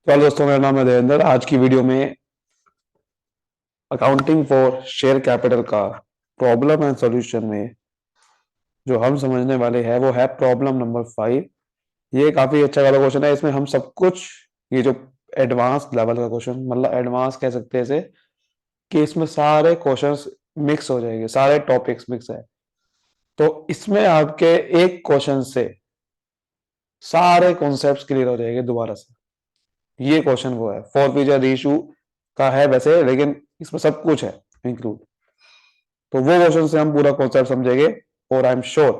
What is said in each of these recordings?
चलो दोस्तों, मेरा नाम है देवेंद्र। आज की वीडियो में अकाउंटिंग फॉर शेयर कैपिटल का प्रॉब्लम एंड सॉल्यूशन में जो हम समझने वाले हैं वो है प्रॉब्लम नंबर 5। ये काफी अच्छा वाला क्वेश्चन है। इसमें हम सब कुछ, ये जो एडवांस लेवल का क्वेश्चन, मतलब एडवांस कह सकते हैं इसे, कि इसमें सारे क्वेश्चंस मिक्स हो जाएंगे, सारे टॉपिक्स मिक्स है। तो इसमें आपके एक क्वेश्चन से सारे कॉन्सेप्ट्स क्लियर हो जाएंगे दोबारा से। ये क्वेश्चन वो है, फॉरफीचर इशू का है वैसे, लेकिन इसमें सब कुछ है इंक्लूड। तो वो क्वेश्चन से हम पूरा कॉन्सेप्ट समझेंगे और आई एम श्योर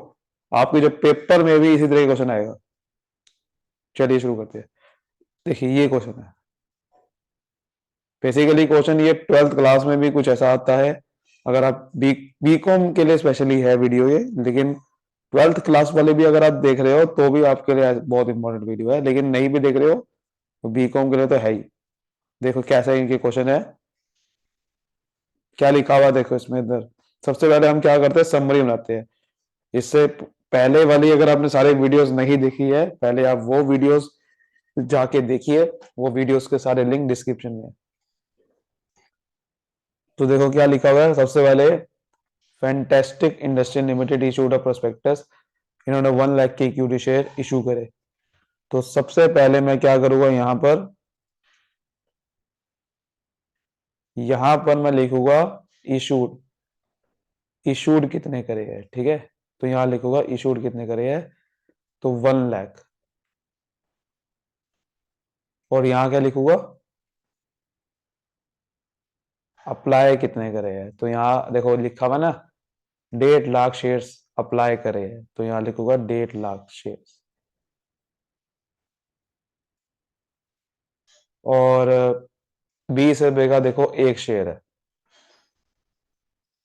आपके जो पेपर में भी इसी तरह का क्वेश्चन आएगा। चलिए शुरू करते हैं। देखिए ये क्वेश्चन है, बेसिकली क्वेश्चन ये 12th क्लास में भी कुछ ऐसा आता है। अगर आप बीकॉम के लिए स्पेशली है वीडियो ये, लेकिन 12th क्लास वाले भी अगर आप देख रहे हो तो भी आपके लिए बहुत इंपॉर्टेंट वीडियो है। लेकिन नहीं भी देख रहे हो तो बीकॉम के लिए तो है ही। देखो कैसा इनके क्वेश्चन है, क्या लिखा हुआ देखो इसमें। इधर सबसे पहले हम क्या करते हैं, समरी बनाते हैं। इससे पहले वाली अगर आपने सारे वीडियोस नहीं देखी है, पहले आप वो वीडियोस जाके देखिए। वो वीडियोस के सारे लिंक डिस्क्रिप्शन में है। तो देखो क्या लिखा हुआ है। सबसे पहले fantastic industrial limited issued a prospectus. इन्होंने 1 लाख के इक्विटी शेयर इशू करे। तो सबसे पहले मैं क्या करूंगा, यहां पर मैं लिखूंगा इशूड। इशूड कितने करे है, ठीक है। तो यहां लिखूंगा इशूड कितने करे है, तो 1 लाख। और यहां क्या लिखूंगा, अप्लाई कितने करे हैं। तो यहाँ देखो लिखा हुआ ना, 1.5 लाख शेयर्स अप्लाई करे हैं। तो यहाँ लिखूंगा 1.5 लाख शेयर्स। और 20 रुपए का देखो एक शेयर है।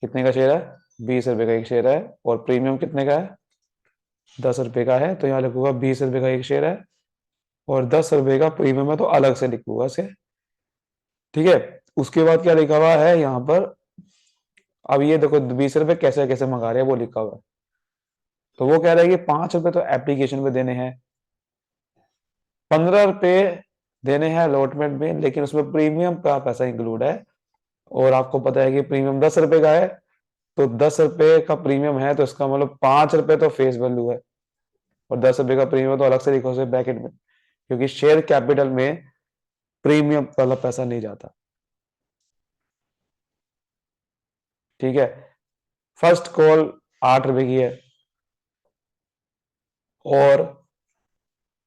कितने का शेयर है, 20 रुपए का एक शेयर है। और प्रीमियम कितने का है, 10 रुपए का है। तो यहाँ लिखूंगा 20 रुपए का एक शेयर है और 10 रुपए का प्रीमियम है, तो अलग से लिखूंगा इसे, ठीक है। उसके बाद क्या लिखा हुआ है यहाँ पर, अब ये देखो 20 रुपए कैसे कैसे मंगा रहे हैं वो लिखा हुआ है। तो वो कह रहा है कि 5 रुपए तो एप्लीकेशन पे देने हैं, 15 रुपए देने हैं अलॉटमेंट में, लेकिन उसमें प्रीमियम का पैसा इंक्लूड है। और आपको पता है कि प्रीमियम 10 रुपए का है। तो 10 रुपए का प्रीमियम है, तो इसका मतलब 5 रुपए तो फेस वैल्यू है और 10 रुपए का प्रीमियम तो अलग से लिखो उसे ब्रैकेट में, क्योंकि शेयर कैपिटल में प्रीमियम वाला पैसा नहीं जाता, ठीक है। फर्स्ट कॉल 8 रुपए की है और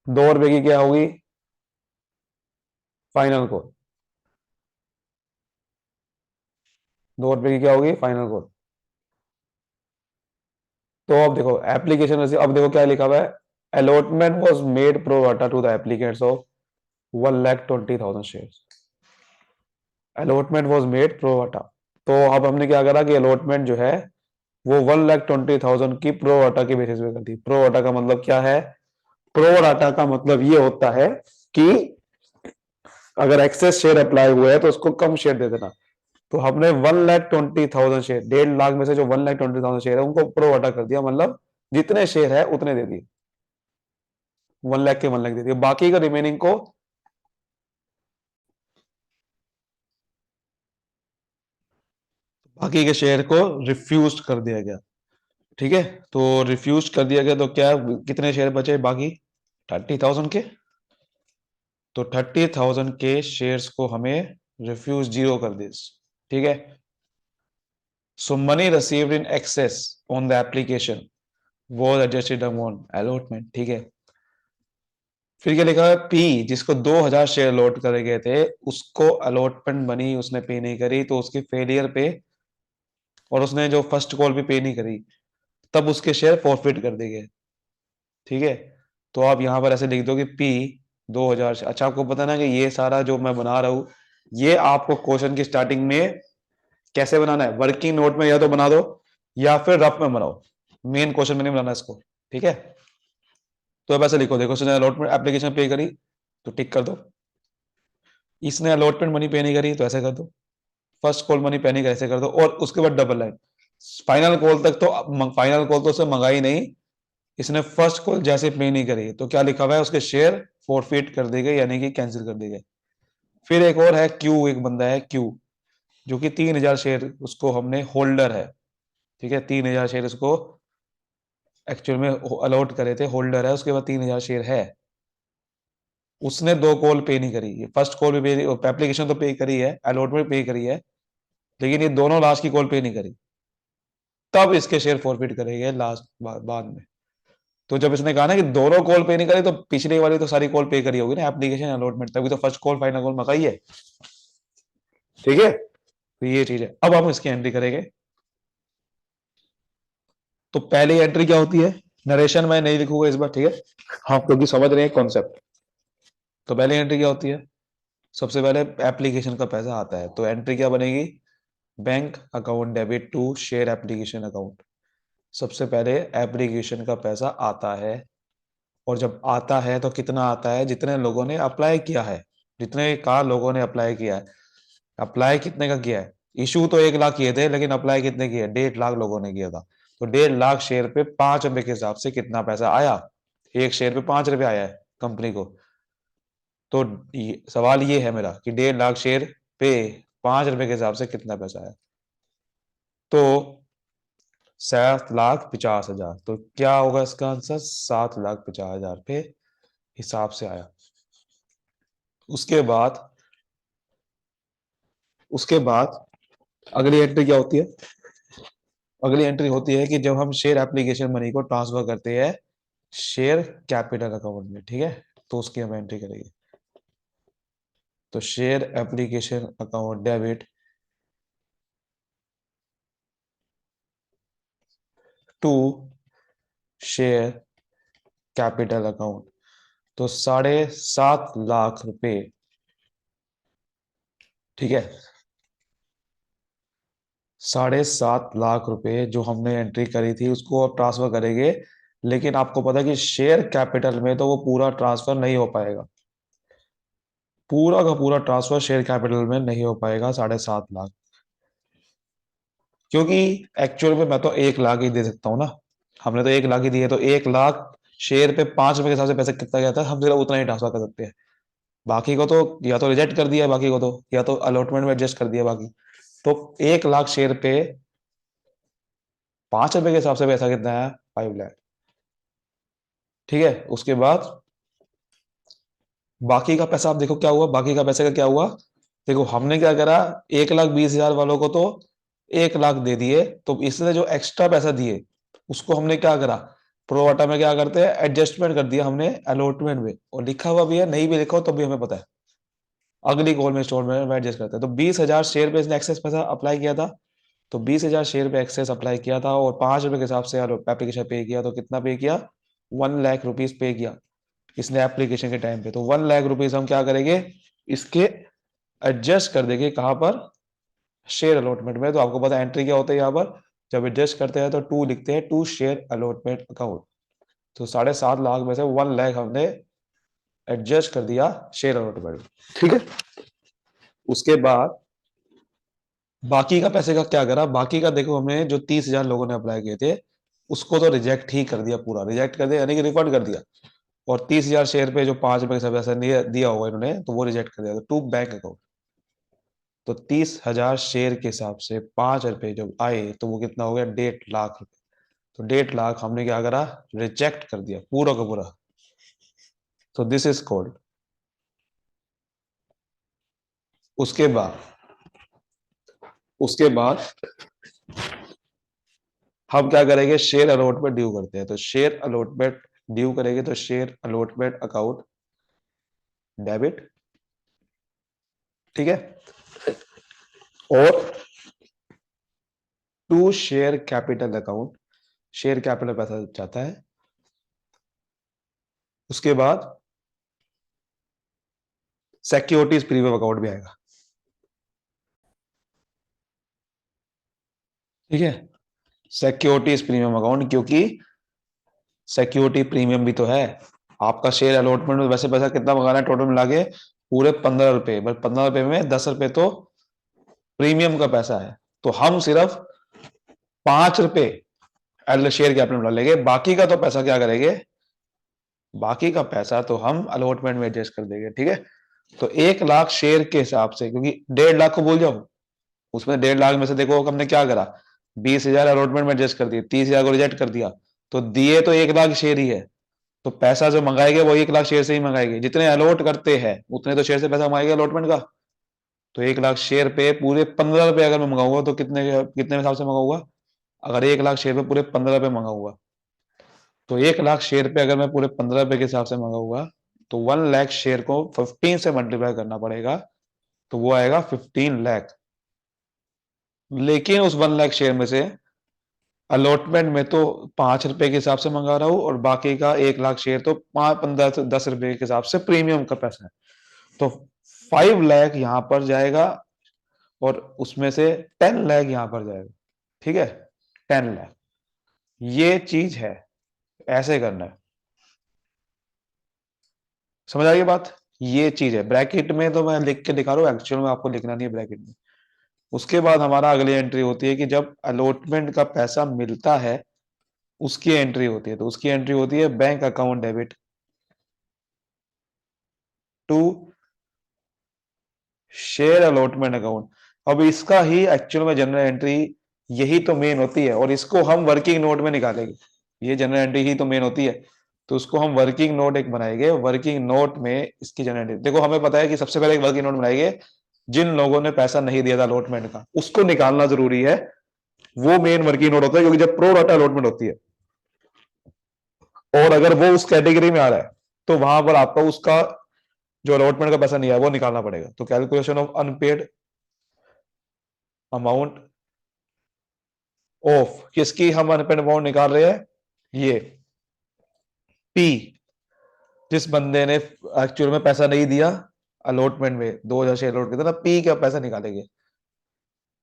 2 रुपए की क्या होगी, फाइनल कॉल। 2 रुपए की क्या होगी, फाइनल कॉल। तो अब देखो एप्लीकेशन, अब देखो क्या लिखा हुआ है, allotment was made pro rata to the applicants of 1,20,000 shares. Allotment was made pro rata. तो अब हमने क्या करा कि अलॉटमेंट जो है वो 1,20,000 की प्रो राटा की बेसिस पे कर दी। प्रो राटा का मतलब क्या है, प्रो राटा का मतलब ये होता है कि अगर एक्सेस शेयर अप्लाई हुए हैं तो उसको कम शेयर दे देना। तो हमने 1,20,000 शेयर, 1.5 लाख में से जो 1,20,000 शेयर है उनको प्रो वाटा कर दिया, मतलब जितने शेयर है उतने दे दिए, 1 लाख के 1 लाख दे दिए, बाकी का रिमेनिंग को बाकी के शेयर को रिफ्यूज कर दिया गया, ठीक है। तो रिफ्यूज कर दिया गया तो क्या, कितने शेयर बचे बाकी, 30,000 के। तो 30,000 के शेयर्स को हमें रिफ्यूज जीरो कर दिया, ठीक है। So money received in excess on the application वो एडजस्टेड अमॉन अलॉटमेंट, ठीक है। फिर क्या लिखा है, पी जिसको 2,000 शेयर अलॉट करे गए थे उसको अलॉटमेंट मनी उसने पे नहीं करी, तो उसकी फेलियर पे, और उसने जो फर्स्ट कॉल भी पे नहीं करी, तब उसके शेयर फॉरफिट कर दिए गए, ठीक है। तो आप यहां पर ऐसे लिख दो कि पी 2,000। अच्छा आपको पता ना कि ये सारा जो मैं बना रहा हूं, ये आपको क्वेश्चन की स्टार्टिंग में कैसे बनाना है, वर्किंग नोट में या तो बना दो या फिर रफ में बनाओ। मेन क्वेश्चन में नहीं बनाना इसको, ठीक है। तो अब ऐसे लिखो, देखो उसने अलॉटमेंट एप्लीकेशन पे करी तो टिक कर दो, इसने अलॉटमेंट मनी पे नहीं करी तो ऐसे कर दो, फर्स्ट कॉल मनी पे नहीं करी ऐसे कर दो, और उसके बाद डबल लाइन फाइनल कॉल तक। तो फाइनल कॉल तो उसने मंगाई नहीं, इसने फर्स्ट कॉल जैसे पे नहीं करी तो क्या लिखा हुआ है, उसके शेयर फोरफिट कर दी गई, यानी कि कैंसिल कर दी गई। फिर एक और है क्यू, एक बंदा है क्यू, जो कि 3,000 शेयर उसको हमने होल्डर है, ठीक है, 3,000 शेयर उसको एक्चुअल में अलॉट करे थे, होल्डर है, उसके बाद 3,000 शेयर है। उसने 2 कॉल पे नहीं करी, फर्स्ट कॉल भी पे, एप्लीकेशन तो पे करी है, अलॉटमेंट पे करी है, लेकिन ये दोनों लास्ट की कॉल पे नहीं करी, तब इसके शेयर फॉरफिट करेंगे लास्ट बाद में। तो जब इसने कहा ना कि दोनों कॉल पे नहीं करी, तो पिछली वाली तो सारी कॉल पे करी होगी ना, एप्लीकेशन अलॉटमेंट, तभी तो फर्स्ट कॉल फाइनल कॉल मकाई है, ठीक है। तो ये चीज है, अब हम इसकी एंट्री करेंगे। तो पहली एंट्री क्या होती है, नरेशन मैं नहीं लिखूंगा इस बार, ठीक है, हाँ, क्योंकि समझ रहे हैं कॉन्सेप्ट। तो पहली एंट्री क्या होती है, सबसे पहले एप्लीकेशन का पैसा आता है, तो एंट्री क्या बनेगी, bank account debit to share application account. सबसे पहले एप्लीकेशन का पैसा आता है, और जब आता है तो कितना आता है, जितने लोगों ने अप्लाई किया है, जितने का लोगों ने अप्लाई किया है। अप्लाई कितने का किया है, इशू तो 1 लाख किए थे, लेकिन अप्लाई कितने किए, 1.5 लाख लोगों ने किया था। तो 1.5 लाख शेयर पे 5 रुपए के हिसाब से कितना पैसा आया, एक शेयर पे 5 रुपए आया है कंपनी को। तो सवाल ये है मेरा कि 1.5 लाख शेयर पे 5 रुपए के हिसाब से कितना पैसा आया, तो 7,50,000। तो क्या होगा इसका आंसर, 7,50,000 पे हिसाब से आया। उसके बाद उसके बाद अगली एंट्री क्या होती है, अगली एंट्री होती है कि जब हम शेयर एप्लीकेशन मनी को ट्रांसफर करते हैं शेयर कैपिटल अकाउंट में, ठीक है, तो उसकी हम एंट्री करेंगे। तो share application account debit to share capital account. तो 7.5 लाख रुपए, ठीक है, 7.5 लाख रुपए जो हमने एंट्री करी थी उसको अब ट्रांसफर करेंगे। लेकिन आपको पता है कि शेयर कैपिटल में तो वो पूरा ट्रांसफर नहीं हो पाएगा, पूरा का पूरा ट्रांसफर शेयर कैपिटल में नहीं हो पाएगा 7.5 लाख, क्योंकि एक्चुअल में मैं तो 1 लाख ही दे सकता हूँ ना, हमने तो 1 लाख ही दिए, तो 1 लाख शेयर पे 5 रुपए के हिसाब से पैसा कितना गया था, हम सिर्फ उतना ही ट्रांसफर कर सकते हैं। बाकी को तो या तो रिजेक्ट कर दिया, बाकी को तो या तो अलॉटमेंट में एडजस्ट कर दिया बाकी। तो 1 लाख शेयर पे 5 रुपए के हिसाब से पैसा कितना है, 5 लाख, ठीक है। उसके बाद बाकी का पैसा आप देखो क्या हुआ, बाकी का पैसे का क्या हुआ, देखो हमने क्या करा, 1,20,000 वालों को तो 1 लाख दे दिए, तो इसने जो एक्स्ट्रा पैसा दिए उसको हमने क्या करा, प्रोवाटा में क्या करते हैं, एडजस्टमेंट कर दिया हमने अलॉटमेंट में, और लिखा हुआ भी है, नहीं भी लिखा हो तो भी हमें पता है, अगली कॉल में स्टोरमेंट में एडजस्ट करते हैं। तो 20,000 शेयर पे इसने एक्सेस पैसा अप्लाई किया था, तो 20,000 शेयर पे एक्सेस अप्लाई किया था, और 5 रुपए के हिसाब से एप्लीकेशन पे किया, तो कितना पे किया, 1 लाख रुपीज पे किया इसने एप्लीकेशन के टाइम पे। तो 1 लाख रुपीज हम क्या करेंगे, इसके एडजस्ट कर देंगे कहां पर, शेयर अलॉटमेंट में। तो आपको पता है एंट्री क्या होता है यहाँ पर, जब एडजस्ट करते हैं तो टू लिखते हैं, टू शेयर अलॉटमेंट अकाउंट। तो 7.5 लाख में से 1 लाख हमने एडजस्ट कर दिया शेयर अलॉटमेंट, ठीक है। उसके बाद बाकी का पैसे का क्या करा, बाकी का देखो हमें जो 30,000 लोगों ने अप्लाई किए थे उसको तो रिजेक्ट ही कर दिया, पूरा रिजेक्ट कर दिया, यानी कि रिफंड कर दिया। और 30,000 शेयर पे जो 5 रुपए का पैसा दिया होगा इन्होंने, तो वो रिजेक्ट कर दिया, तो टू बैंक अकाउंट। तो 30,000 शेयर के हिसाब से 5 रुपए जब आए तो वो कितना हो गया, 1.5 लाख रुपए। तो 1.5 लाख हमने क्या करा, रिजेक्ट कर दिया पूरा का पूरा। तो दिस इज कॉल्ड। उसके बाद उसके बाद हम क्या करेंगे, शेयर अलॉटमेंट ड्यू करते हैं, तो शेयर अलॉटमेंट ड्यू करेंगे, तो शेयर अलॉटमेंट अकाउंट डेबिट, ठीक है, और to share capital account, share capital पैसा जाता है। उसके बाद सिक्योरिटीज प्रीमियम अकाउंट भी आएगा, ठीक है, सिक्योरिटीज प्रीमियम अकाउंट, क्योंकि सिक्योरिटी प्रीमियम भी तो है। आपका शेयर अलॉटमेंट में वैसे पैसा कितना मंगाना है टोटल मिला के, पूरे 15 रुपए, बस 15 रुपए में 10 रुपए तो प्रीमियम का पैसा है, तो हम सिर्फ 5 रुपए शेयर कैपिटल में लेंगे, बाकी का तो पैसा क्या करेंगे, बाकी का पैसा तो हम अलॉटमेंट में एडजस्ट कर देंगे, ठीक है। तो 1 लाख शेयर के हिसाब से, क्योंकि 1.5 लाख को भूल जाओ, उसमें 1.5 लाख में से देखो हमने क्या करा, 20,000 अलॉटमेंट में एडजस्ट कर दिए, 30,000 को रिजेक्ट कर दिया, तो दिए तो 1 लाख शेयर ही है। तो पैसा जो मंगाएंगे वो 1 लाख शेयर से ही मंगाएंगे, जितने अलॉट करते हैं उतने तो शेयर से पैसा मंगाएंगे अलॉटमेंट का। तो 1 लाख शेयर पे पूरे 15 रुपए अगर मैं मंगाऊंगा तो कितने कितने हिसाब से मंगाऊंगा, अगर 1 लाख शेयर पे पूरे 15 रुपए मंगाऊंगा, तो 1 लाख शेयर पे अगर मैं पूरे 15 रुपए के हिसाब से मंगाऊंगा, तो 1 लाख शेयर को 15 से मल्टीप्लाई करना पड़ेगा, तो वो आएगा 15 लाख। लेकिन उस 1 लाख शेयर में से अलॉटमेंट में तो 5 रुपए के हिसाब से मंगा रहा हूं, और बाकी का 1 लाख शेयर तो 5, 15, 10 रुपए के हिसाब से प्रीमियम का पैसा है। तो 5 लाख यहां पर जाएगा, और उसमें से 10 लाख यहां पर जाएगा, ठीक है। 10 लाख, ये चीज है, ऐसे करना है। समझ आ गई बात, ये चीज है। ब्रैकेट में तो मैं लिख के दिखा रहा हूँ, एक्चुअल में आपको लिखना नहीं है ब्रैकेट में। उसके बाद हमारा अगली एंट्री होती है कि जब अलॉटमेंट का पैसा मिलता है उसकी एंट्री होती है, तो उसकी एंट्री होती है bank account debit to share allotment account. अब इसका ही एक्चुअल में जनरल एंट्री यही तो मेन होती है, और इसको हम वर्किंग नोट में निकालेंगे। ये जनरल एंट्री ही तो मेन होती है, तो उसको हम वर्किंग नोट एक बनाएंगे। वर्किंग नोट में इसकी जनरल एंट्री देखो, हमें पता है कि सबसे पहले एक वर्किंग नोट बनाएंगे, जिन लोगों ने पैसा नहीं दिया था अलॉटमेंट का उसको निकालना जरूरी है। वो मेन वर्किंग नोट होता है, क्योंकि जब प्रो राटा अलॉटमेंट होती है और अगर वो उस कैटेगरी में आ रहा है, तो वहां पर आपको उसका जो अलॉटमेंट का पैसा नहीं है वो निकालना पड़ेगा। तो calculation of unpaired amount of, किसकी हम अनपेड अमाउंट निकाल रहे हैं, ये पी, जिस बंदे ने एक्चुअल में पैसा नहीं दिया अलॉटमेंट में, 2,000 शेयर अलॉट किया था ना, पी का पैसा निकालेंगे।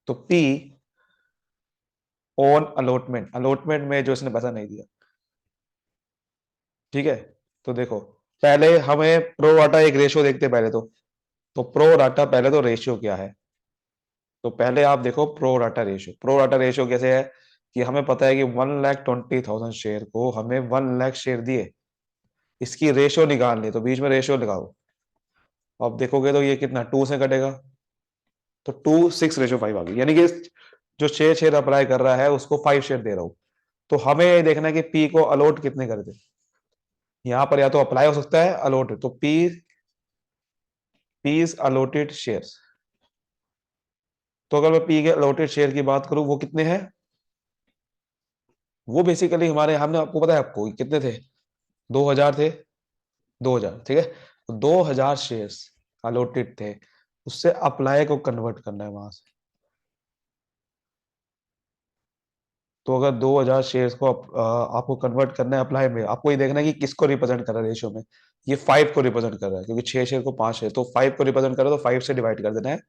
तो पी ऑन अलॉटमेंट, अलॉटमेंट में जो इसने पैसा नहीं दिया, ठीक है। तो देखो, पहले हमें प्रो राटा एक रेशियो देखते हैं पहले तो प्रो राटा पहले तो रेशियो क्या है, तो पहले आप देखो pro rata ratio. Pro rata ratio कैसे है कि हमें पता है कि 1,20,000 शेयर को हमें 1 लाख शेयर दिए, इसकी रेशियो निकालनी, तो बीच में रेशियो लगाओ। अब देखोगे तो ये कितना 2 से कटेगा, तो 2:6:5 आ गई, यानी कि जो 6 शेयर अप्लाई कर रहा है उसको 5 शेयर दे रहा हूं। तो हमें ये देखना है कि पी को अलॉट कितने कर दे। यहां पर या तो अप्लाई हो सकता है अलॉट, तो पी इज अलॉटेड शेयर्स। तो अगर मैं पी के अलॉटेड शेयर की बात करूं, वो कितने हैं, वो बेसिकली हमारे, हमने आपको पता है आपको कितने थे, 2,000 थे, 2,000, ठीक है। तो 2,000 शेयर्स अलॉटेड थे, उससे अप्लाई को कन्वर्ट करना है वहां से। तो अगर 2,000 शेयर्स को आपको कन्वर्ट करना है अप्लाई में, आपको ये देखना है कि किसको रिप्रेजेंट कर रहा है रेशियो में। ये 5 को रिप्रेजेंट कर रहा है, क्योंकि 6 शेयर को 5 है, तो 5 को रिप्रेजेंट कर रहा है, तो 5 से डिवाइड कर देना है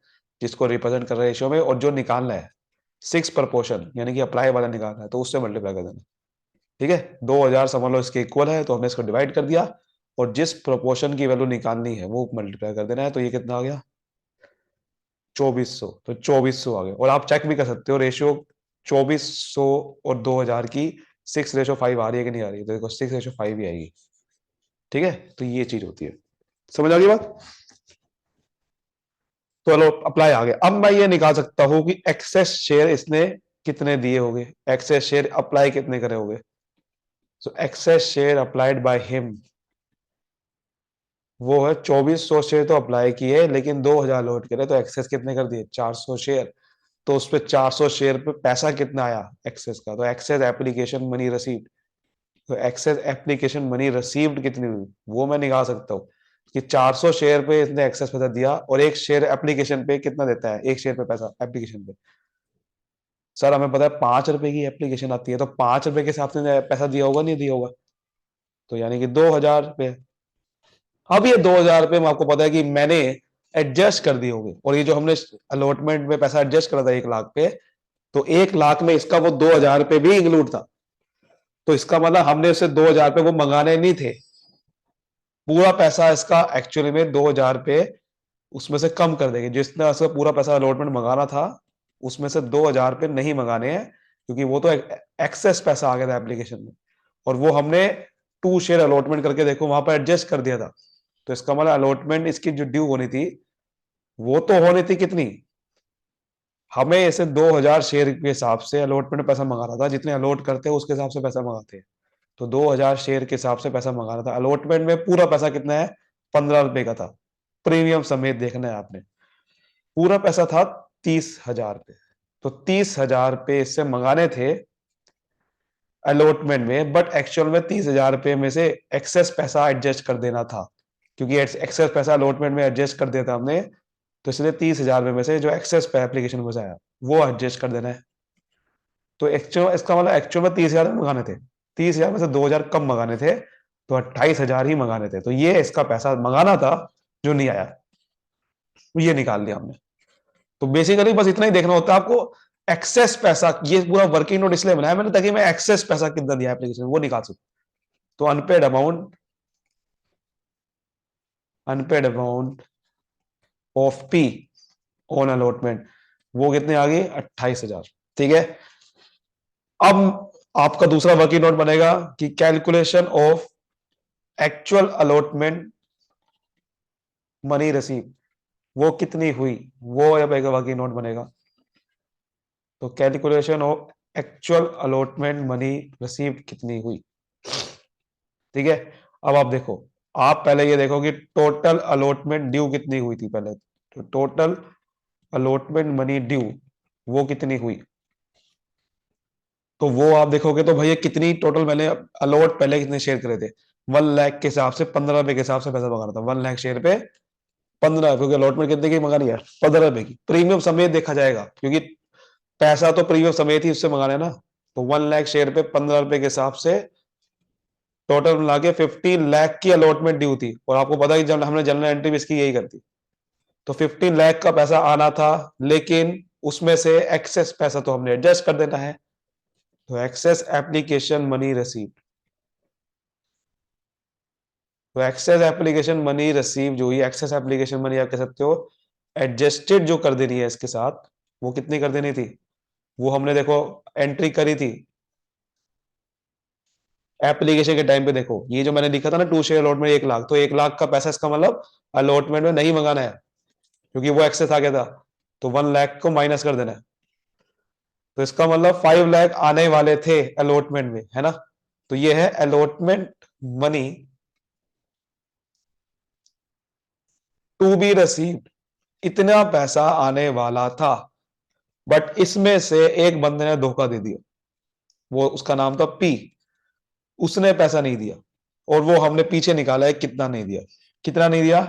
जिसको रिप्रेजेंट कर रहा है रेशियो में, और जो निकालना है 6 प्रपोर्शन यानी कि अप्लाई वाला निकालना है, तो उससे मल्टीप्लाई कर देना, ठीक है। 2,000 समझ लो इसके इक्वल है, तो हमने इसको डिवाइड कर दिया, और जिस प्रोपोर्शन की वैल्यू निकालनी है वो मल्टीप्लाई कर देना है। तो ये कितना आ गया, 2400। तो 2400 आ गया, और आप चेक भी कर सकते हो रेशियो 2400 और 2,000 की 6:5 आ रही है कि नहीं आ रही है, तो देखो 6:5 ही आएगी, ठीक है। तो ये चीज होती है, समझ आ गई बात। तो चलो अप्लाई आ गया। अब मैं ये निकाल सकता हूं कि एक्सेस शेयर इसने कितने दिए होंगे, एक्सेस शेयर अप्लाई कितने करे होंगे। So excess share applied by him, वो है 2400 शेयर तो अप्लाई किए, लेकिन 2,000 लोड करे, तो एक्सेस कितने कर दिए, 400 शेयर। तो उस पे 400 शेयर पे पैसा कितना आया एक्सेस का, तो एक्सेस एप्लीकेशन मनी रिसीव्ड, तो एक्सेस एप्लीकेशन मनी रिसीव्ड कितनी हुई वो मैं निकाल सकता हूँ कि 400 शेयर पे इसने एक्सेस पैसा दिया, और एक शेयर एप्लीकेशन पे कितना देता है, एक शेयर पे पैसा एप्लीकेशन पे। सर हमें पता है 5 रुपए की एप्लीकेशन आती है, तो 5 रुपए के हिसाब से पैसा दिया होगा नहीं दिया होगा, तो यानी कि 2,000 रुपये। अब ये 2,000 रुपये में आपको पता है कि मैंने एडजस्ट कर दिए होंगे, और ये जो हमने अलॉटमेंट में पैसा एडजस्ट करा था 1 लाख पे, तो 1 लाख में इसका वो 2,000 रुपये भी इंक्लूड था। तो इसका मतलब हमने उससे 2,000 रुपये वो मंगाने नहीं थे, पूरा पैसा इसका एक्चुअली में 2,000 रुपये उसमें से कम कर देंगे। जिसने उसका पूरा पैसा अलॉटमेंट मंगाना था उसमें से 2,000 रुपये नहीं मंगाने हैं, क्योंकि वो तो एक्सेस पैसा आ गया था एप्लीकेशन में, और वो हमने टू शेयर अलॉटमेंट करके देखो, वहां पर एडजस्ट कर दिया था। तो इसका मतलब अलॉटमेंट इसकी जो ड्यू होनी थी वो तो होनी थी कितनी, हमें ऐसे 2000 शेयर के हिसाब से अलॉटमेंट में पैसा मंगाना था, जितने अलॉट करते हैं उसके हिसाब से पैसा मंगाते हैं। तो 2000 शेयर के हिसाब से पैसा मंगाना था। अलॉटमेंट में पूरा पैसा कितना है, 15 रुपए का था। प्रीमियम समेत देखना है आपने, पूरा पैसा था 30,000 रुपए। तो 30,000 रुपए इससे मंगाने थे अलॉटमेंट में, बट एक्चुअल में 30,000 रुपए में से एक्सेस पैसा एडजस्ट कर देना था, क्योंकि एक्सेस पैसा अलॉटमेंट में एडजस्ट कर दिया था हमने। तो इसलिए 30,000 रुपए में से जो एक्सेस पे एप्लीकेशन में आया वो एडजस्ट कर देना है। तो एक्चुअल इसका मतलब एक्चुअल में 30,000 मंगाने थे, 30,000 में से 2,000 कम मंगाने थे, तो 28,000 ही मंगाने थे। तो ये इसका पैसा मंगाना था जो नहीं आया, ये निकाल दिया हमने। तो बेसिकली बस इतना ही देखना होता है आपको, एक्सेस पैसा, ये पूरा वर्किंग नोट इसलिए बनाया मैंने ताकि मैं एक्सेस पैसा कितना दिया एप्लीकेशन वो निकाल सकूं। तो unpaid amount of P on allotment वो कितने आ गए, 28,000। ठीक है, अब आपका दूसरा वर्किंग नोट बनेगा कि calculation of actual allotment money receive वो कितनी हुई, वो अब एक वर्किंग नोट बनेगा। तो calculation of actual allotment money receive कितनी हुई। ठीक है, अब आप देखो, आप पहले ये देखो कि टोटल अलॉटमेंट ड्यू कितनी हुई थी पहले। तो टोटल अलॉटमेंट मनी ड्यू वो कितनी हुई, तो वो आप देखोगे तो भैया कितनी टोटल मैंने अलॉट पहले कितने शेयर करे थे, 1 लाख के हिसाब से 15 रुपए के हिसाब से पैसा मंगाना था। 1 लाख शेयर पे 15, क्योंकि अलॉटमेंट कितने की मंगानी है, 15 रुपए की। प्रीमियम समेत देखा जाएगा, क्योंकि पैसा तो प्रीमियम समेत ही उससे मंगाना है ना। तो 1 लाख शेयर पे 15 रुपए के हिसाब से टोटल मिला के 15 लाख की अलॉटमेंट ड्यू थी। और आपको पता है कि जब हमने जनरल एंट्री भी इसकी यही करती, तो 15 लाख का पैसा आना था, लेकिन उसमें से एक्सेस पैसा तो हमने एडजस्ट कर देना है। तो एक्सेस एप्लीकेशन मनी रिसीव, तो एक्सेस एप्लीकेशन मनी रिसीव जो ही एक्सेस एप्लीकेशन मनी आप कह सकते हो, एडजस्टेड जो कर देनी है इसके साथ, वो कितनी कर देनी थी, वो हमने देखो एंट्री करी थी एप्लीकेशन के टाइम पे। देखो ये जो मैंने लिखा था ना, टू शेयर अलॉटमेंट 1 लाख, तो 1 लाख का पैसा इसका मतलब अलॉटमेंट में नहीं मंगाना है, क्योंकि वो एक्सेस आ गया था। तो 1 लाख को माइनस कर देना है। तो इसका मतलब 5 लाख आने वाले थे अलॉटमेंट में, है ना। तो ये है allotment money to be received, इतना पैसा आने वाला था, बट इसमें से एक बंदे ने धोखा दे दिया, वो उसका नाम था पी, उसने पैसा नहीं दिया। और वो हमने पीछे निकाला है कितना नहीं दिया, कितना नहीं दिया,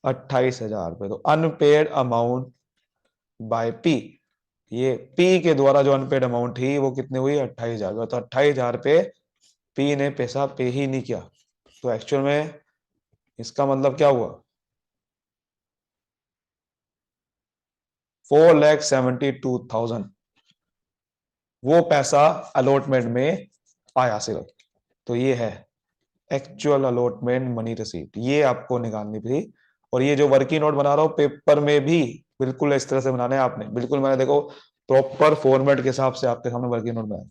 28,000 रुपए। तो अनपेड अमाउंट बाय पी, ये पी के द्वारा जो अनपेड अमाउंट थी वो कितनी हुई, 28,000। तो 28,000 पे पी ने पैसा पे ही नहीं किया। तो एक्चुअल में इसका मतलब क्या हुआ, 4,72,000 वो पैसा अलॉटमेंट में आया सिर्फ। तो ये है एक्चुअल अलॉटमेंट मनी रिसीप्ट, ये आपको निकालनी थी। और ये जो वर्किंग नोट बना रहा हूं पेपर में भी बिल्कुल इस तरह से बनाना है आपने, बिल्कुल मैंने देखो प्रॉपर फॉर्मेट के हिसाब से आपके सामने वर्किंग नोट बनाया।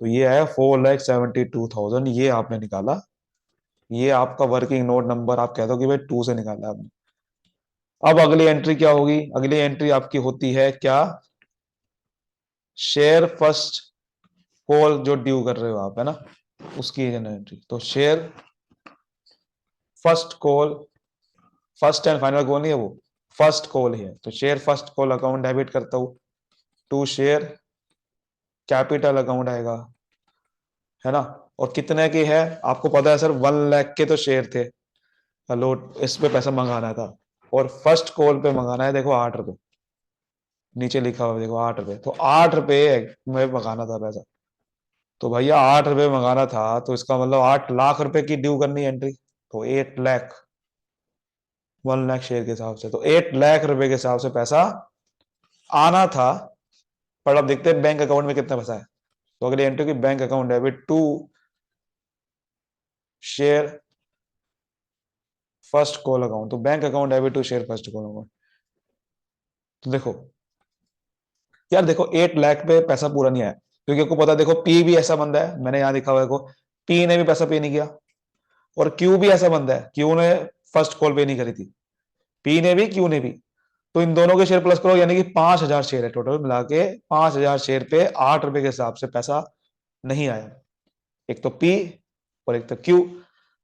तो ये है 4,72,000, ये आपने निकाला। ये आपका वर्किंग नोट नंबर आप कह दो कि भाई 2 से निकाला आपने। अब अगली एंट्री क्या होगी, अगली एंट्री आपकी होती है क्या, शेयर फर्स्ट कॉल जो ड्यू कर रहे हो आप, है ना, उसकी एंट्री। तो share first call, first and final call नहीं है वो, फर्स्ट कॉल ही है। तो share first call account debit करता हूं, टू शेयर कैपिटल अकाउंट आएगा, है ना। और कितने की है आपको पता है सर, 1 लाख के तो शेयर थे, लोट इस पे पैसा मंगाना था। और फर्स्ट कॉल पे मंगाना है देखो 8 रुपए, नीचे लिखा हुआ है देखो 8 रुपए। तो 8 रुपए में मंगाना था पैसा। तो भैया 8 रुपए मंगाना था, तो इसका मतलब 8 लाख रुपए की ड्यू करनी एंट्री। तो 8 लाख, 1 लाख शेयर के हिसाब से, तो 8 लाख रुपए के हिसाब से पैसा आना था। पर अब देखते हैं बैंक अकाउंट में कितना पैसा है। तो अगली एंट्री की bank account debit to share first call account, तो bank account debit to share first call account. तो देखो यार, देखो 8 लाख पे पैसा पूरा नहीं आया, क्योंकि आपको पता है देखो पी भी ऐसा बंदा है, मैंने यहां लिखा हुआ है देखो, पी ने भी पैसा पे नहीं किया, और क्यू भी ऐसा बंदा है, क्यू ने फर्स्ट कॉल पे नहीं करी थी, पी ने भी क्यू ने भी। तो इन दोनों के शेयर प्लस करो, यानी कि 5,000 शेयर है टोटल मिला के, 5,000 शेयर पे 8 रुपए के हिसाब से पैसा नहीं आया, एक तो पी और एक तो क्यू।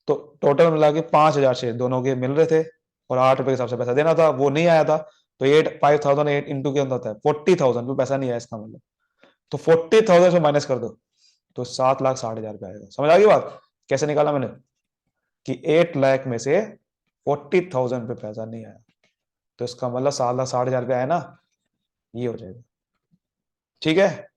तो टोटल मिला के 5,000 शेयर दोनों के मिल रहे थे, और 8 रुपए के हिसाब से पैसा देना था, वो नहीं आया था। तो 5,008 इंटू के अंदर होता है 40,000, भी पैसा नहीं आया इसका मतलब। तो 40,000 से माइनस कर दो तो 7,60,000 रुपये आएगा। समझ आ गई बात कैसे निकाला मैंने, कि 8 लाख में से 40,000 पे पैसा नहीं आया, तो इसका मतलब 7,60,000 रुपये आया ना, ये हो जाएगा। ठीक है,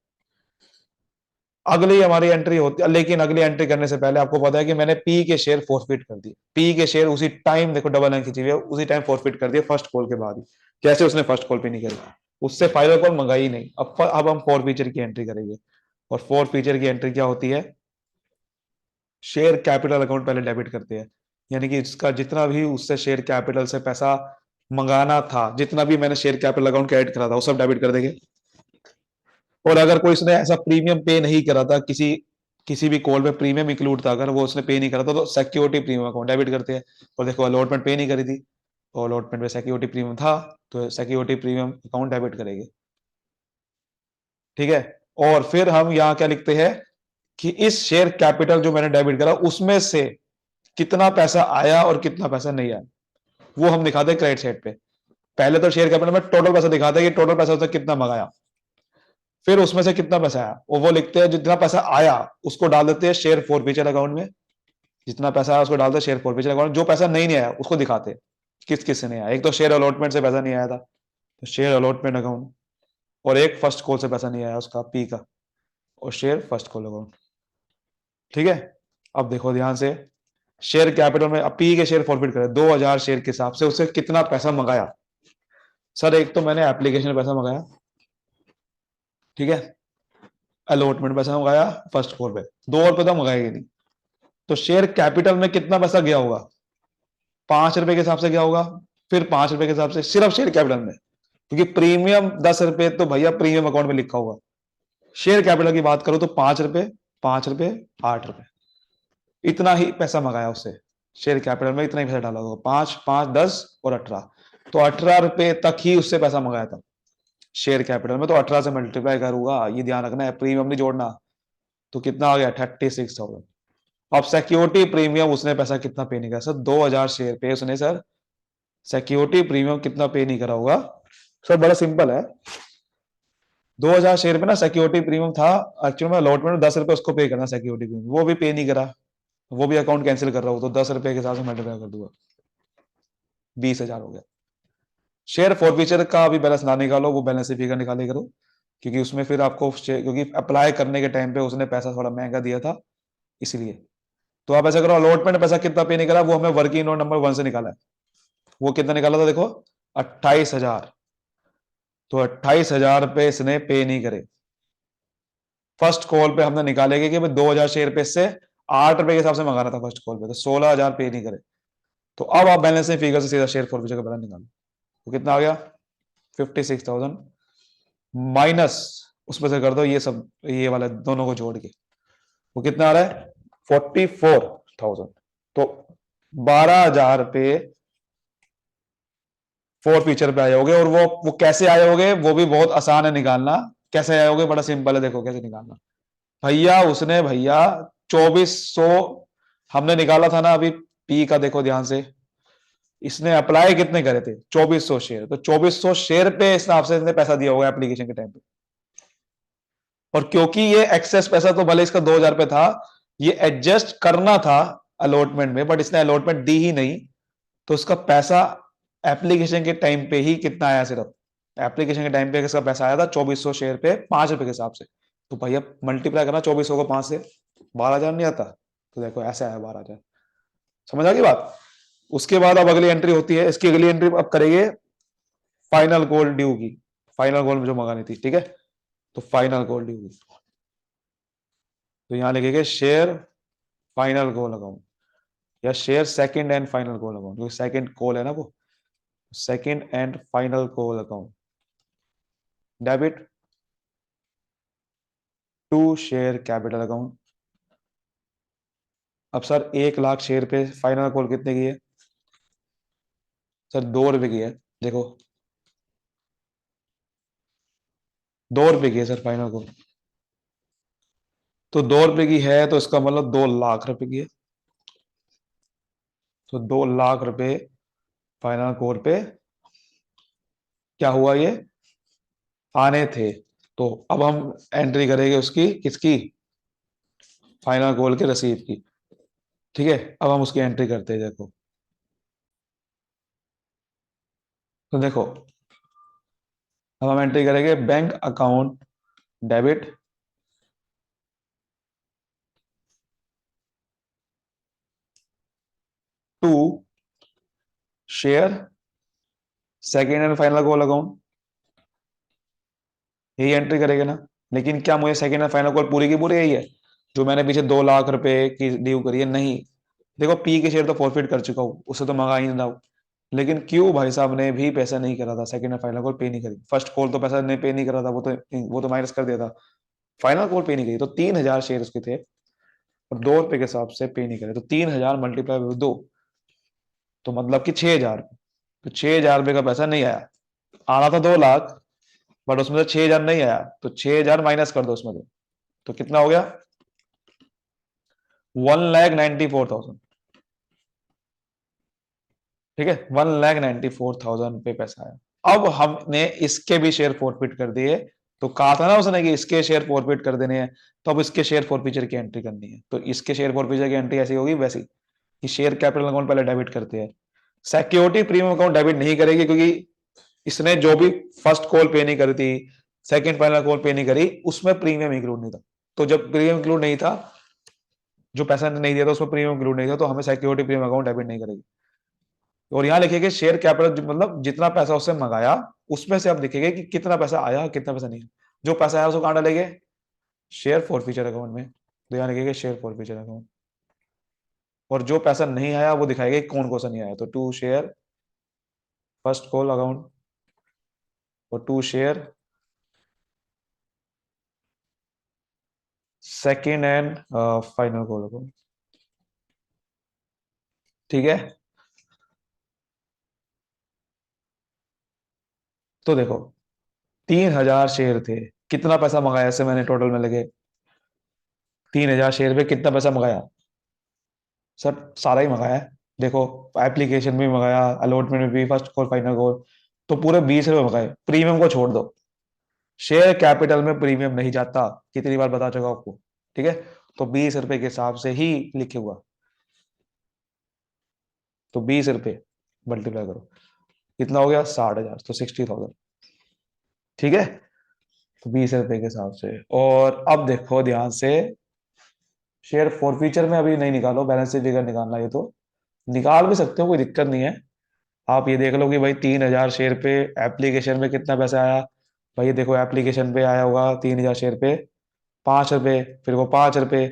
अगली हमारी एंट्री होती है, लेकिन अगली एंट्री करने से पहले आपको पता है कि मैंने पी के शेयर फोरफिट कर दिए, पी के शेयर उसी टाइम, देखो डबल लाइन खींची हुई है, उसी टाइम फोरफिट कर दिए फर्स्ट कॉल के बाद ही। कैसे, उसने फर्स्ट कॉल पे नहीं करी, उससे फाइनल कॉल मंगाई नहीं। अब हम फोर फीचर की एंट्री करेंगे, और फोर फीचर की एंट्री क्या होती है, शेयर कैपिटल अकाउंट पहले डेबिट करते हैं, यानी कि इसका जितना भी उससे शेयर कैपिटल से पैसा मंगाना था, जितना भी मैंने शेयर कैपिटल अकाउंट का ऐड करा था, वो सब डेबिट कर देंगे। और अगर कोई उसने ऐसा प्रीमियम पे नहीं करा था, किसी किसी भी कॉल में प्रीमियम इंक्लूड था, अगर वो उसने पे नहीं करा था, तो सिक्योरिटी प्रीमियम अकाउंट डेबिट करते हैं। और देखो अलॉटमेंट पे नहीं करी थी, और अलॉटमेंट में सिक्योरिटी प्रीमियम था, तो सिक्योरिटी प्रीमियम अकाउंट डेबिट करेंगे। ठीक है, और फिर हम यहाँ क्या लिखते हैं कि इस शेयर कैपिटल जो मैंने डेबिट करा उसमें से कितना पैसा आया और कितना पैसा नहीं आया, वो हम दिखाते हैं क्रेडिट साइड पे। पहले तो शेयर कैपिटल में टोटल पैसा दिखाते हैं कि टोटल पैसा उसने कितना मंगाया, फिर उसमें से कितना पैसा आया वो लिखते हैं, जितना पैसा आया उसको डाल देते हैं शेयर फॉरफीचर अकाउंट में, जितना पैसा आया उसको डालते हैं शेयर फॉरफीचर अकाउंट, जो पैसा नहीं आया उसको दिखाते हैं किस किस से नहीं आया। एक तो शेयर अलॉटमेंट से पैसा नहीं आया था, तो शेयर अलॉटमेंट अकाउंट, और एक फर्स्ट कॉल से पैसा नहीं आया उसका पी का, और शेयर फर्स्ट कॉल अकाउंट। ठीक है, अब देखो ध्यान से, शेयर कैपिटल में अब पी के शेयर फॉरफिट करें 2,000 शेयर के हिसाब से उसे कितना पैसा मंगाया। सर एक तो मैंने एप्लीकेशन में पैसा मंगाया, ठीक है, अलॉटमेंट पैसा मंगाया, फर्स्ट कॉल पे 2 रुपए तो मंगाएगी नहीं, तो शेयर कैपिटल में कितना पैसा गया होगा, 5 रुपए के हिसाब से गया होगा, फिर 5 रुपए के हिसाब से सिर्फ शेयर कैपिटल में, क्योंकि प्रीमियम 10 रुपए तो भैया प्रीमियम अकाउंट में लिखा होगा। शेयर कैपिटल की बात करो तो 5 रुपए, 5 रुपए, 8 रुपए, इतना ही पैसा मंगाया उससे, शेयर कैपिटल में इतना ही पैसा डाला होगा, 5, 5, 10 और 18, तो 18 रुपए तक ही उससे पैसा मंगाया था शेयर कैपिटल में, तो 18 से मल्टीप्लाई करूंगा, ये ध्यान रखना है, प्रीमियम नहीं जोड़ना। तो कितना आ गया 36,000। अब सिक्योरिटी प्रीमियम उसने पैसा कितना पे नहीं करा सर, 2,000 शेयर पे उसने सर सिक्योरिटी प्रीमियम कितना पे नहीं करा होगा। सर बड़ा सिंपल है, 2,000 शेयर पे ना सिक्योरिटी प्रीमियम था, एक्चुअल में अलॉटमेंट 10 रुपए उसको पे करना सिक्योरिटी प्रीमियम, वो भी पे नहीं करा, वो भी अकाउंट कैंसिल कर रहा हूं, तो 10 रुपए के हिसाब से मल्टीप्लाई कर दूंगा, 20,000 हो गया। शेयर फॉरफीचर का अभी बैलेंस ना निकालो, वो बैलेंस फिगर निकाले करो, क्योंकि उसमें फिर आपको क्योंकि अप्लाई करने के टाइम पे उसने पैसा थोड़ा महंगा दिया था इसलिए। तो आप ऐसा करो, अलॉटमेंट पैसा कितना पे नहीं करा, वो हमें वर्किंग नोट नंबर 1 से निकाला है, वो कितना निकाला था देखो 28,000, तो 28,000 रुपए इसने पे नहीं करे। फर्स्ट कॉल पे हमने निकालेंगे कि 2,000 शेयर पे से 8 रुपए के हिसाब से मंगाना था फर्स्ट कॉल पे, तो 16,000 पे नहीं करे। तो अब आप बैलेंसिंग फिगर से सीधा शेयर फॉरफीचर का बैलेंस निकालो, तो कितना आ गया 56,000 माइनस, उसमें से कर दो ये सब, ये वाले दोनों को जोड़ के, वो कितना आ रहा है 44,000। तो 12,000 पे फोर फीचर पे आए होगे, और वो कैसे आए होगे वो भी बहुत आसान है निकालना। कैसे आए होगे, बड़ा सिंपल है, देखो कैसे निकालना। भैया उसने भैया 2400 हमने निकाला था ना अभी पी का, देखो ध्यान से, इसने अप्लाई कितने करे थे 2400 शेयर, तो 2400 शेयर पे इस हिसाब से इसने पैसा दिया होगा एप्लीकेशन के टाइम पे। और क्योंकि ये एक्सेस पैसा तो भले इसका 2,000 पे था, ये एडजस्ट करना था अलॉटमेंट में, बट इसने अलॉटमेंट दी ही नहीं, तो उसका पैसा एप्लीकेशन के टाइम पे ही कितना आया, सिर्फ एप्लीकेशन के टाइम पे इसका पैसा आया था 2400 शेयर पे 5 रुपए के हिसाब से। तो भैया मल्टीप्लाई करना 2400 को 5 से, 12,000 नहीं आता, तो देखो ऐसे आया 12,000। समझ आ गई बात। उसके बाद अब अगली एंट्री होती है, इसकी अगली एंट्री अब करेंगे फाइनल कॉल ड्यू की, फाइनल कॉल में जो मंगानी थी, ठीक है, तो फाइनल कॉल ड्यू की, तो यहां लिखेंगे शेयर फाइनल कॉल अकाउंट, या share second and final call account, क्योंकि सेकंड कॉल है ना वो, second and final call account debit to share capital account, अब सर 1 लाख शेयर पे फाइनल कॉल कितने की है? सर 2 रुपए की है। देखो 2 रुपए की है सर फाइनल कॉल। तो 2 रुपए की है तो इसका मतलब 2 लाख रुपए की है। तो 2 लाख रुपए फाइनल कॉल पे क्या हुआ ये, आने थे। तो अब हम एंट्री करेंगे उसकी, किसकी? फाइनल कॉल के रसीद की। ठीक है, अब हम उसकी एंट्री करते हैं। देखो तो देखो, अब हम एंट्री करेंगे bank account debit to share second and final call account, यही एंट्री करेंगे ना। लेकिन क्या मुझे सेकेंड एंड फाइनल कॉल पूरी की पूरी यही है जो मैंने पीछे 2 लाख रुपए की ड्यू करी है? नहीं। देखो पी के शेयर तो फॉरफिट कर चुका हूँ, उससे तो मंगा ही नहीं रहा हूँ। लेकिन क्यों भाई साहब ने भी पैसा नहीं करा था, सेकंड एंड फाइनल कॉल पे नहीं करी। फर्स्ट कॉल तो पैसा नहीं पे नहीं करा था, वो तो माइनस कर दिया था। फाइनल कॉल पे नहीं करी, तो 3,000 शेयर उसके थे और 2 रुपए के हिसाब से पे नहीं करे, तो 3,000 मल्टीप्लाई बाई 2, तो मतलब कि 6,000। तो 6,000 रुपये का पैसा नहीं आया। आना था 2 लाख, बट उसमें से 6,000 नहीं आया, तो 6,000 माइनस कर दो उसमें से। तो कितना हो गया? 1,94,000। ठीक है, 1,94,000 पे पैसा आया। अब हमने इसके भी शेयर फॉरफिट कर दिए। तो कहा था ना उसने कि इसके शेयर फॉरफिट कर देने हैं, तो अब इसके शेयर फॉरफीचर की एंट्री करनी है। तो इसके शेयर फॉरफीचर की एंट्री ऐसी होगी वैसी कि शेयर कैपिटल अकाउंट पहले डेबिट करते हैं, सिक्योरिटी प्रीमियम अकाउंट डेबिट नहीं करेगी, क्योंकि इसने जो भी फर्स्ट कॉल पे नहीं करी थी, सेकंड फाइनल कॉल पे नहीं करी, उसमें प्रीमियम इंक्लूड नहीं था। तो जब प्रीमियम इंक्लूड नहीं था, जो पैसा नहीं दिया था उसमें प्रीमियम इंक्लूड नहीं था, तो हमें सिक्योरिटी प्रीमियम अकाउंट डेबिट नहीं करेगी। और यहां लिखेंगे शेयर कैपिटल, मतलब जितना पैसा उससे मंगाया उसमें से अब दिखेगा कि कितना पैसा आया कितना पैसा नहीं आया। जो पैसा आया उसको कहां डालेंगे? शेयर फॉरफीचर अकाउंट में। तो यहां लिखेंगे शेयर फॉरफीचर अकाउंट। और जो पैसा नहीं आया वो दिखाएगा कि कौन कौन सा नहीं आया। तो to share first call account और to share second and final call account. ठीक है, तो देखो 3,000 शेयर थे, कितना पैसा मंगाया इससे मैंने टोटल में लगे? 3,000 शेयर पे कितना पैसा मंगाया? सर सारा ही मंगाया है। देखो एप्लीकेशन में भी मंगाया, अलॉटमेंट में भी, फर्स्ट कॉल फाइनल कॉल, तो पूरे 20 रुपए मंगाए। प्रीमियम को छोड़ दो, शेयर कैपिटल में प्रीमियम नहीं जाता, कितनी बार बता चुका आपको। ठीक है, तो 20 रुपए के हिसाब से ही लिखे हुआ। तो 20 रुपए मल्टीप्लाई करो, कितना हो गया? 60,000, तो 60,000। ठीक है, तो 20 रुपए के हिसाब से। और अब देखो ध्यान से, शेयर फॉरफीचर में अभी नहीं निकालो, बैलेंस शीट फिगर निकालना, ये तो निकाल भी सकते हो, कोई दिक्कत नहीं है। आप ये देख लो कि भाई 3,000 शेयर पे एप्लीकेशन में कितना पैसा आया। भाई ये देखो एप्लीकेशन पे आया होगा 3,000 शेयर पे 5 रुपए, फिर वो 5 रुपए,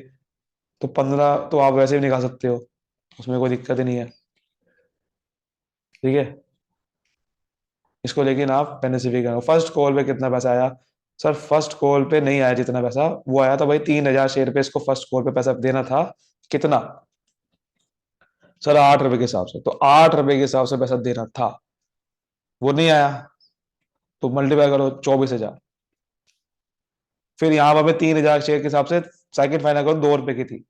तो 15, तो आप वैसे भी निकाल सकते हो, उसमें कोई दिक्कत ही नहीं है। ठीक है, इसको लेकिन आप बेनिफिट करो। फर्स्ट कॉल पे कितना पैसा आया? सर फर्स्ट कॉल पे नहीं आया जितना पैसा, वो आया था भाई 3,000 शेयर पे, इसको फर्स्ट कॉल पे पैसा देना था। कितना? सर 8 रुपए के हिसाब से, तो 8 रुपए के हिसाब से पैसा देना था, वो नहीं आया। तो मल्टीप्लाई करो 24,000। फिर यहाँ पर 3,000 शेयर के हिसाब से सेकंड फाइनल करो 2 रुपए की थी,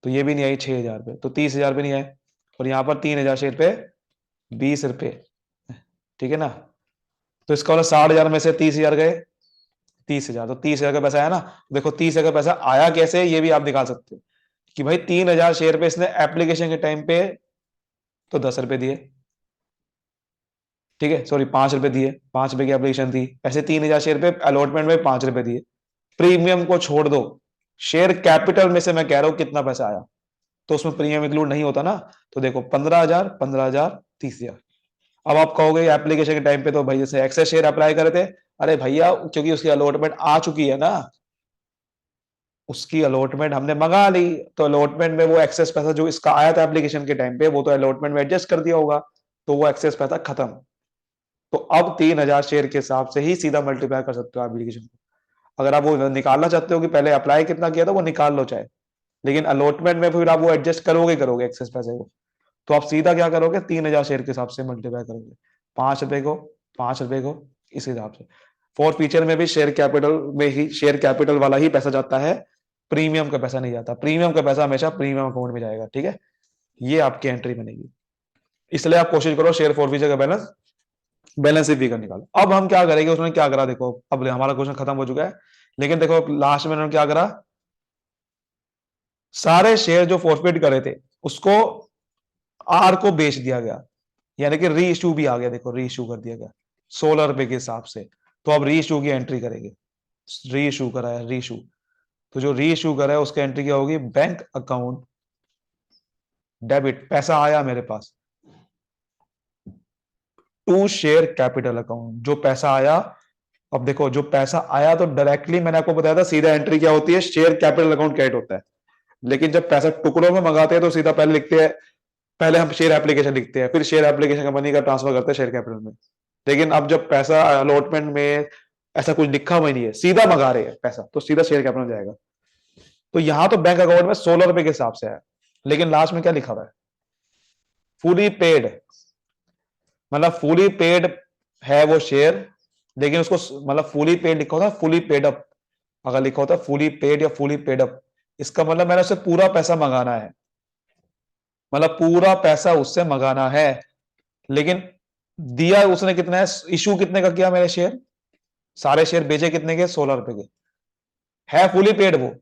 तो ये भी नहीं आई 6,000 पे, तो 30,000 पे नहीं आए। और यहाँ पर 3,000 शेयर पे 20 रुपए। ठीक है ना, तो इसका मतलब 60,000 में से 30,000 गए, 30,000, तो 30,000 का पैसा आया ना। देखो 30,000 का पैसा आया कैसे, ये भी आप निकाल सकते हो कि भाई 3,000 शेयर पे इसने एप्लीकेशन के टाइम पे तो 10 रुपए दिए। ठीक है, सॉरी 5 रुपए दिए, 5 रुपए की एप्लीकेशन थी, ऐसे 3,000 शेयर पे अलॉटमेंट में 5 रुपए दिए। प्रीमियम को छोड़ दो, शेयर कैपिटल में से मैं कह रहा हूं कितना पैसा आया, तो उसमें प्रीमियम इंक्लूड नहीं होता ना। तो देखो 15,000, 15,000, 30,000। अब आप कहोगे एप्लीकेशन के टाइम पे तो भाई जैसे एक्सेस शेयर अप्लाई करे थे, अरे भैया क्योंकि उसकी अलॉटमेंट आ चुकी है ना, उसकी अलॉटमेंट हमने मंगा ली, तो अलॉटमेंट में वो एक्सेस पैसा जो इसका आया था एप्लीकेशन के टाइम पे, वो तो अलॉटमेंट में एडजस्ट कर दिया होगा, तो वो एक्सेस पैसा खत्म। तो अब 3,000 शेयर के हिसाब से ही सीधा मल्टीप्लाई कर सकते हो एप्लीकेशन को। अगर आप वो निकालना चाहते हो कि पहले अप्लाई कितना किया था, वो निकाल लो चाहे, लेकिन अलॉटमेंट में फिर आप वो एडजस्ट करोगे एक्सेस पैसे को, तो आप सीधा क्या करोगे, 3,000 शेयर के हिसाब से मल्टीप्लाई करोगे, 5 रुपए को, 5 रुपए को, इस हिसाब से। फॉर फ्यूचर में भी शेयर कैपिटल में ही, शेयर कैपिटल वाला ही पैसा जाता है, प्रीमियम का पैसा नहीं जाता। प्रीमियम का पैसा हमेशा प्रीमियम अकाउंट में जाएगा, ठीक है। ये आपकी एंट्री बनेगी। इसलिए आप कोशिश करो शेयर फॉर फ्यूचर का बैलेंस, बैलेंस शीट फिगर निकालो। अब हम क्या करेंगे, उसने क्या करा देखो, अब हमारा क्वेश्चन खत्म हो चुका है, लेकिन देखो लास्ट में उन्होंने क्या करा, सारे शेयर जो फॉरफिट करे थे उसको आर को बेच दिया गया, यानी कि री इशू भी आ गया, देखो री इशू कर दिया गया 16 रुपए के हिसाब से। तो अब री इशू की एंट्री करेंगे, री इशू करा है, री इशू, तो जो री इशू करा है उसकी एंट्री क्या होगी, बैंक अकाउंट डेबिट, पैसा आया मेरे पास, टू शेयर कैपिटल अकाउंट, जो पैसा आया। अब देखो जो पैसा आया तो डायरेक्टली मैंने आपको बताया था सीधा एंट्री क्या होती है, शेयर कैपिटल अकाउंट क्रेडिट होता है। लेकिन जब पैसा टुकड़ों में मंगाते हैं तो सीधा पहले लिखते हैं, पहले हम शेयर एप्लीकेशन लिखते हैं, फिर शेयर एप्लीकेशन कंपनी का ट्रांसफर करते हैं शेयर कैपिटल में। लेकिन अब जब पैसा अलॉटमेंट में ऐसा कुछ लिखा हुआ नहीं है, सीधा मंगा रहे हैं पैसा, तो सीधा शेयर कैपिटल में जाएगा। तो यहां तो बैंक अकाउंट में 16 रुपए के हिसाब से है, लेकिन लास्ट में क्या लिखा हुआ है, फुली पेड, मतलब फुली पेड है वो शेयर, लेकिन उसको मतलब फुली पेड लिखा होता है, फुली पेड अप, अगर लिखा होता है फुली पेड या फुली पेड अप, इसका मतलब मैंने उससे पूरा पैसा मंगाना है, मतलब पूरा पैसा उससे मंगाना है। लेकिन दिया उसने कितना है, इशू कितने का किया मेरे शेयर, सारे शेयर बेचे कितने के, 16 रुपए के, है फुली पेड वो,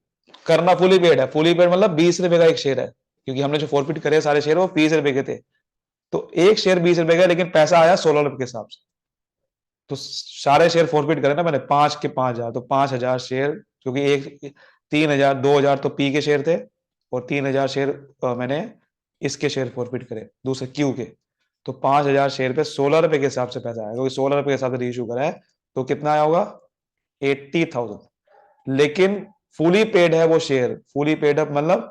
करना फुली पेड है, फुली पेड मतलब 20 रुपए का एक शेयर है, क्योंकि हमने जो फॉरफिट करे सारे शेयर वो 20 रुपए के थे, तो एक शेयर 20 रुपए का, लेकिन पैसा आया 16 रुपए के हिसाब से। तो सारे शेयर फॉरफिट करे ना मैंने, 5 के 5,000, तो 5,000 शेयर, क्योंकि एक 3,000, 2,000 तो पी के शेयर थे, और 3,000 शेयर मैंने इसके शेयर फॉरफिट करे दूसरे क्यू के, तो 5,000 शेयर पे 16 रुपए के हिसाब से पैसा आया, क्योंकि 16 रुपए के हिसाब से रीइश्यू करा है, तो कितना आया होगा, 80,000। लेकिन फुली पेड है वो शेयर, फुली पेड अप मतलब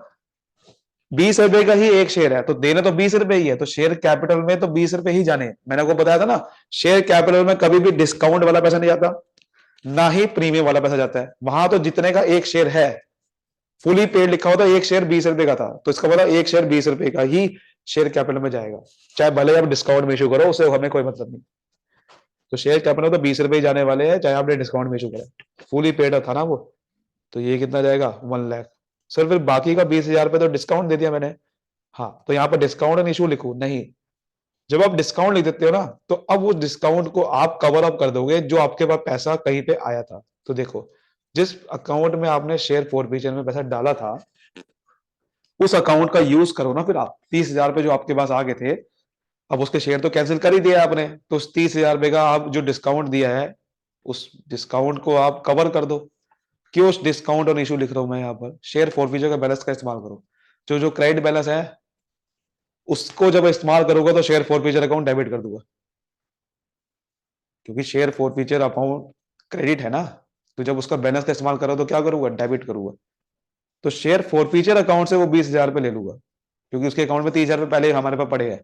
20 रुपए का ही एक शेयर है, तो देने तो 20 रुपए ही है, तो शेयर कैपिटल में तो 20 रुपए ही जाने। मैंने आपको बताया था ना, शेयर कैपिटल में कभी भी डिस्काउंट वाला पैसा नहीं जाता, ना ही प्रीमियम वाला पैसा जाता है। वहां तो जितने का एक शेयर है, फुली पेड लिखा होता है, एक शेयर 20 रुपए का था, तो इसका मतलब एक शेयर 20 रुपए का ही शेयर कैपिटल में जाएगा, चाहे भले आप डिस्काउंट में इशू करो, उससे हमें कोई मतलब नहीं। तो शेयर कैपिटल तो 20 रुपए ही जाने वाले हैं, चाहे आपने डिस्काउंट में इशू करा, फुली पेड था ना वो, तो ये कितना जाएगा, 1 लाख। सर फिर बाकी का 20,000 रुपए तो डिस्काउंट दे दिया मैंने, हाँ, तो यहाँ पर डिस्काउंट एंड इशू लिखू नहीं, जब आप डिस्काउंट लिख देते हो ना, तो अब उस डिस्काउंट को आप कवर अप कर दोगे जो आपके पास पैसा कहीं पे आया था। तो देखो जिस अकाउंट में आपने शेयर फॉरफिचर में पैसा डाला था, उस अकाउंट का यूज करो ना, फिर आप 30,000 रुपए जो आपके पास आ गए थे, अब उसके शेयर तो कैंसिल कर ही दिया आपने, तो उस 30,000 रुपए का आप जो डिस्काउंट दिया है, उस डिस्काउंट को आप कवर कर दो। क्यों उस डिस्काउंट और इशू लिख रहा हूं मैं यहाँ पर, शेयर फॉरफिचर का बैलेंस का इस्तेमाल करो, जो जो क्रेडिट बैलेंस है उसको जब इस्तेमाल करोगे तो शेयर फॉरफिचर अकाउंट डेबिट कर दूंगा, क्योंकि शेयर फॉरफिचर अकाउंट क्रेडिट है ना, तो जब उसका बैलेंस का इस्तेमाल करो तो क्या करूंगा, डेबिट करूंगा। तो शेयर फॉरफिचर अकाउंट से वो 20,000 रुपए ले लूंगा, क्योंकि उसके अकाउंट में 30,000 रुपए पहले ही हमारे पास पड़े हैं,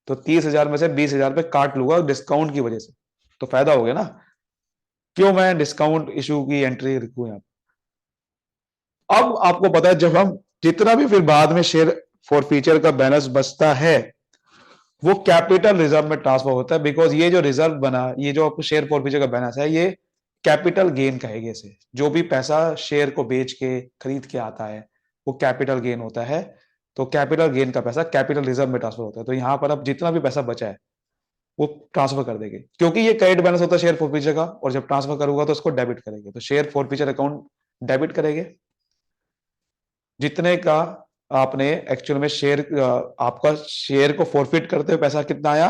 तो 30,000 में से 20,000 रुपए काट लूंगा डिस्काउंट की वजह से, तो फायदा हो गया ना। क्यों मैं डिस्काउंट इशू की एंट्री लिखूं यहाँ। अब आपको पता है जब हम जितना भी फिर बाद में शेयर फॉरफिचर का बैलेंस बचता है, वो कैपिटल रिजर्व में ट्रांसफर होता है, बिकॉज ये जो रिजर्व बना, ये जो आपको शेयर फॉरफिचर का बैलेंस है, ये कैपिटल गेन कहेंगे इसे, जो भी पैसा शेयर को बेच के खरीद के आता है वो कैपिटल गेन होता है। तो कैपिटल गेन का पैसा कैपिटल रिजर्व में ट्रांसफर होता है, तो यहां पर अब जितना भी पैसा बचा है वो ट्रांसफर कर देंगे, क्योंकि ये क्रेडिट बैलेंस होता है शेयर फॉरफिचर का, और जब ट्रांसफर करूंगा तो उसको डेबिट करेंगे, तो शेयर फॉरफिचर अकाउंट डेबिट करेंगे जितने का आपने एक्चुअल में शेयर, आपका शेयर को फॉरफिट करते हुए पैसा कितना आया,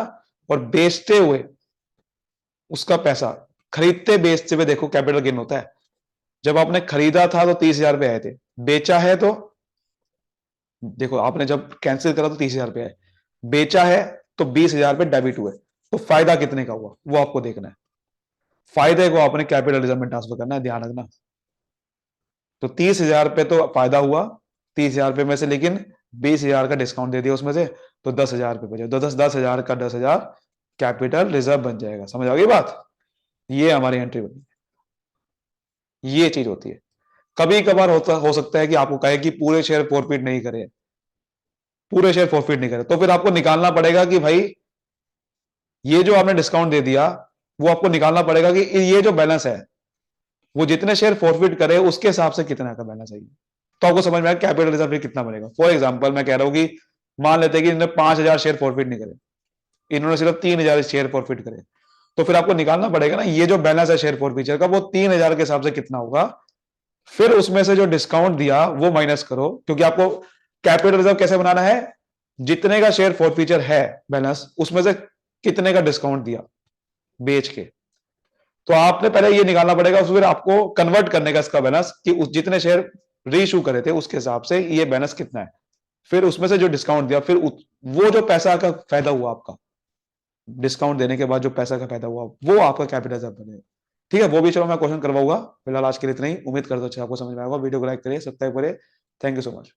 और बेचते हुए उसका पैसा, खरीदते बेचते हुए देखो कैपिटल गेन होता है। जब आपने खरीदा था तो 30,000 रुपए आए थे, बेचा है तो देखो आपने जब कैंसिल करा तो 30,000 रुपए आए, बेचा है तो 20,000 रुपए डेबिट हुए, तो फायदा कितने का हुआ वो आपको देखना है, फायदे को आपने कैपिटल रिजर्व में ट्रांसफर करना है, ध्यान रखना। तो 30,000 रुपए तो फायदा हुआ 30,000 रुपए में से, लेकिन 20,000 का डिस्काउंट दे दिया उसमें से, तो 10,000 रुपए बचे, तो 10,000 का 10,000 कैपिटल रिजर्व बन जाएगा। समझ आ गई बात, ये हमारी एंट्री बनी, ये चीज होती है। कभी कभार हो सकता है कि आपको कहे कि पूरे शेयर फॉरफिट नहीं करे, पूरे शेयर फॉरफिट नहीं करे, तो फिर आपको निकालना पड़ेगा कि भाई ये जो आपने डिस्काउंट दे दिया वो आपको निकालना पड़ेगा कि ये जो बैलेंस है वो जितने शेयर फॉरफिट करे उसके हिसाब से कितना का बैलेंस है। तो आपको समझ में आया कैपिटल रिजर्व कितना बनेगा। फॉर एग्जांपल मैं कह रहा हूं कि मान लेते हैं कि इन्होंने 5,000 शेयर फॉरफिट नहीं करे, इन्होंने सिर्फ 3,000 शेयर फॉरफिट करे, तो फिर आपको निकालना पड़ेगा ना ये जो बैलेंस है शेयर फॉरफिचर का वो 3,000 के हिसाब से कितना होगा। फिर उसमें से जो डिस्काउंट दिया वो माइनस करो, क्योंकि आपको कैपिटल रिजर्व कैसे बनाना है, जितने का शेयर फॉरफिचर है बैलेंस उसमें से कितने का डिस्काउंट दिया बेच के। तो आपने पहले ये निकालना पड़ेगा, फिर आपको कन्वर्ट करने का इसका बैलेंस कि उस जितने शेयर रीइश्यू करे थे उसके हिसाब से ये बैलेंस कितना है, फिर उसमें से जो डिस्काउंट दिया, फिर वो जो पैसा का फायदा हुआ आपका, डिस्काउंट देने के बाद जो पैसा का फायदा हुआ वो आपका कैपिटल रिजर्व बनेगा। ठीक है, वो भी चलो मैं क्वेश्चन करवाऊंगा। फिलहाल आज के लिए इतना ही, उम्मीद करता हूं आपको समझ में आएगा। वीडियो को लाइक करिए, सब्सक्राइब करिए। Thank you so much.